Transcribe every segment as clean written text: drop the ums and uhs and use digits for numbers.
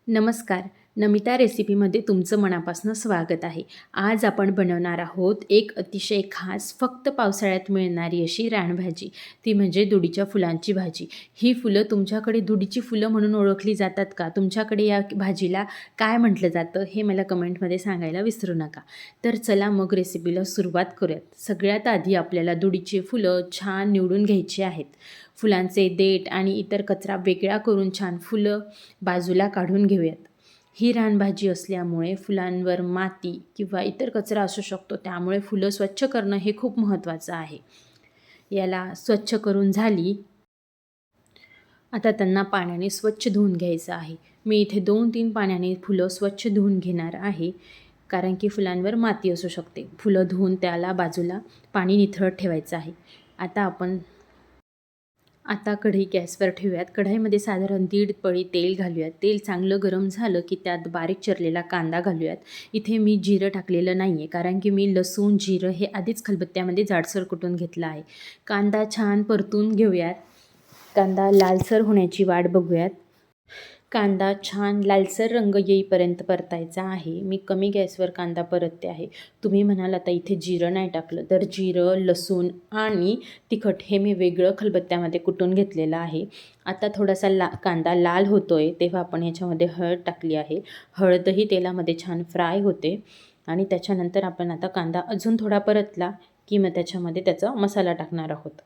नमस्कार. नमिता रेसिपीमध्ये तुमचं मनापासून स्वागत आहे. आज आपण बनवणार आहोत एक अतिशय खास फक्त पावसाळ्यात मिळणारी अशी रानभाजी. ती म्हणजे दुडीच्या फुलांची भाजी. ही फुलं तुमच्याकडे दुडीची फुलं म्हणून ओळखली जातात का? तुमच्याकडे या भाजीला काय म्हटलं जातं हे मला कमेंटमध्ये सांगायला विसरू नका. तर चला मग रेसिपीला सुरुवात करूयात. सगळ्यात आधी आपल्याला दुडीची फुलं छान निवडून घ्यायची आहेत. फुलांचे देठ आणि इतर कचरा वेगळा करून छान फुलं बाजूला काढून घेऊयात. ही रानभाजी असल्यामुळे फुलांवर माती किंवा इतर कचरा असू शकतो, त्यामुळे फुलं स्वच्छ करणं हे खूप महत्त्वाचं आहे. याला स्वच्छ करून झाली, आता त्यांना पाण्याने स्वच्छ धुवून घ्यायचं आहे. मी इथे 2-3 पाण्याने फुलं स्वच्छ धुवून घेणार आहे, कारण की फुलांवर माती असू शकते. फुलं धुवून त्याला बाजूला पाणी निथळत ठेवायचं आहे. आता कढई गॅसवर ठेवूयात. कढईमध्ये साधारण 1.5 पळी तेल घालूयात. तेल चांगलं गरम झालं की त्यात बारीक चिरलेला कांदा घालूयात. इथे मी जिरं टाकलेलं नाही आहे, कारण की मी लसूण, जिरं हे आधीच खलबत्त्यामध्ये जाडसर कुटून घेतलं आहे. कांदा छान परतून घेऊयात. कांदा लालसर होण्याची वाट बघूयात. कांदा छान लालसर रंग येईपर्यंत परतायचा आहे. मी कमी गॅसवर कांदा परतते आहे. तुम्ही म्हणाल आता इथे जिरं नाही टाकलं, तर जिरं, लसूण आणि तिखट हे मी वेगळं खलबत्त्यामध्ये कुटून घेतलेलं आहे. आता थोडासा कांदा लाल होतो आहे, तेव्हा आपण ह्याच्यामध्ये हळद टाकली आहे. हळदही तेलामध्ये छान फ्राय होते आणि त्याच्यानंतर आपण आता कांदा अजून थोडा परतला की मग त्याच्यामध्ये त्याचा मसाला टाकणार आहोत.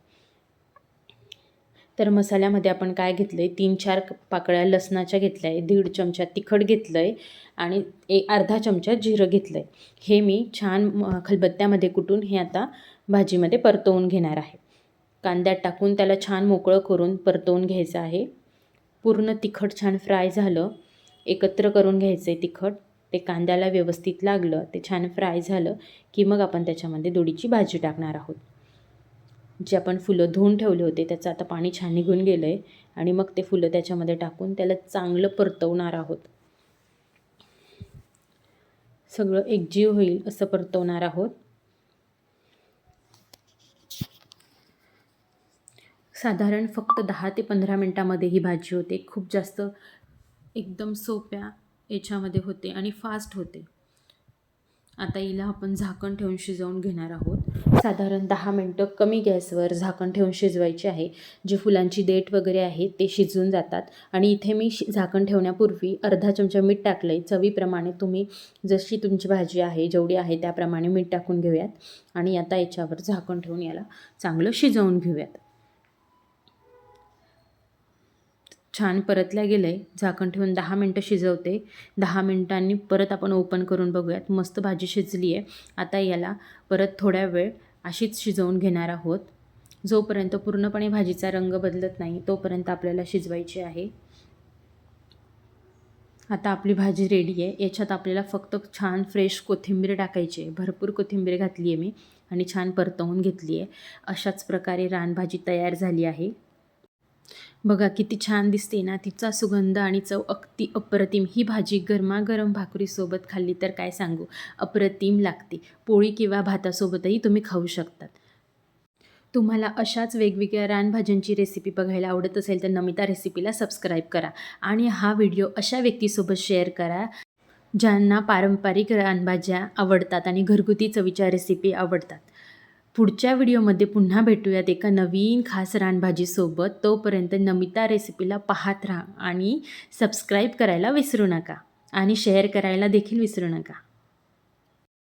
तर मसाल्यामध्ये आपण काय घेतलं आहे, 3-4 पाकळ्या लसणाच्या घेतल्या आहे, 1.5 चमचा तिखट घेतलं आहे आणि अर्धा चमचा जिरं घेतलं आहे. हे मी छान खलबत्त्यामध्ये कुटून हे आता भाजीमध्ये परतवून घेणार आहे. कांद्यात टाकून त्याला छान मोकळं करून परतवून घ्यायचं आहे. पूर्ण तिखट छान फ्राय झालं, एकत्र करून घ्यायचं आहे तिखट. ते कांद्याला व्यवस्थित लागलं, ते छान फ्राय झालं की मग आपण त्याच्यामध्ये दुडीची भाजी टाकणार आहोत. जे आपण फुलं धुवून ठेवले होते त्याचं आता पाणी छान निघून गेलं आहे आणि मग ते फुलं त्याच्यामध्ये टाकून त्याला चांगलं परतवणार आहोत. सगळं एकजीव होईल असं परतवणार आहोत. साधारण फक्त 10 ते 15 मिनटामध्ये ही भाजी होते. खूप जास्त एकदम सोप्या याच्यामध्ये होते आणि फास्ट होते. आता हिला आपण झाकण ठेवून शिजवून घेणार आहोत. साधारण 10 मिनटं कमी गॅसवर झाकण ठेवून शिजवायचे आहे. जे फुलांची देठ वगैरे आहे ते शिजून जातात. आणि इथे मी झाकण ठेवण्यापूर्वी अर्धा चमचा मीठ टाकलं आहे. चवीप्रमाणे तुम्ही जशी तुमची भाजी आहे, जेवढी आहे त्याप्रमाणे मीठ टाकून घेऊयात. आणि आता याच्यावर झाकण ठेवून याला चांगलं शिजवून घेऊयात. छान परतल्या गेलं आहे. झाकण ठेवून 10 मिनटं शिजवते. 10 मिनटांनी परत आपण ओपन करून बघूयात. मस्त भाजी शिजली आहे. आता याला परत थोड्या वेळ अशीच शिजवून घेणार आहोत. जोपर्यंत पूर्णपणे भाजीचा रंग बदलत नाही तोपर्यंत आपल्याला शिजवायची आहे. आता आपली भाजी रेडी आहे. याच्यात आपल्याला फक्त छान फ्रेश कोथिंबीर टाकायची आहे. भरपूर कोथिंबीर घातली आहे मी आणि छान परतवून घेतली आहे. अशाच प्रकारे रानभाजी तयार झाली आहे. बघा किती छान दिसते ना, तिचा सुगंध आणि चव अगदी अप्रतिम. ही भाजी गरमागरम भाकरीसोबत खाल्ली तर काय सांगू, अप्रतिम लागते. पोळी किंवा भातासोबतही तुम्ही खाऊ शकतात. तुम्हाला अशाच वेगवेगळ्या रानभाज्यांची रेसिपी बघायला आवडत असेल तर नमिता रेसिपीला सबस्क्राईब करा आणि हा व्हिडिओ अशा व्यक्तीसोबत शेअर करा ज्यांना पारंपरिक रानभाज्या आवडतात आणि घरगुती चवीच्या रेसिपी आवडतात. पुढच्या व्हिडिओमध्ये पुन्हा भेटूयात एका नवीन खास रानभाजीसोबत. तोपर्यंत नमिता रेसिपीला पाहत राहा आणि सबस्क्राईब करायला विसरू नका आणि शेअर करायला देखील विसरू नका.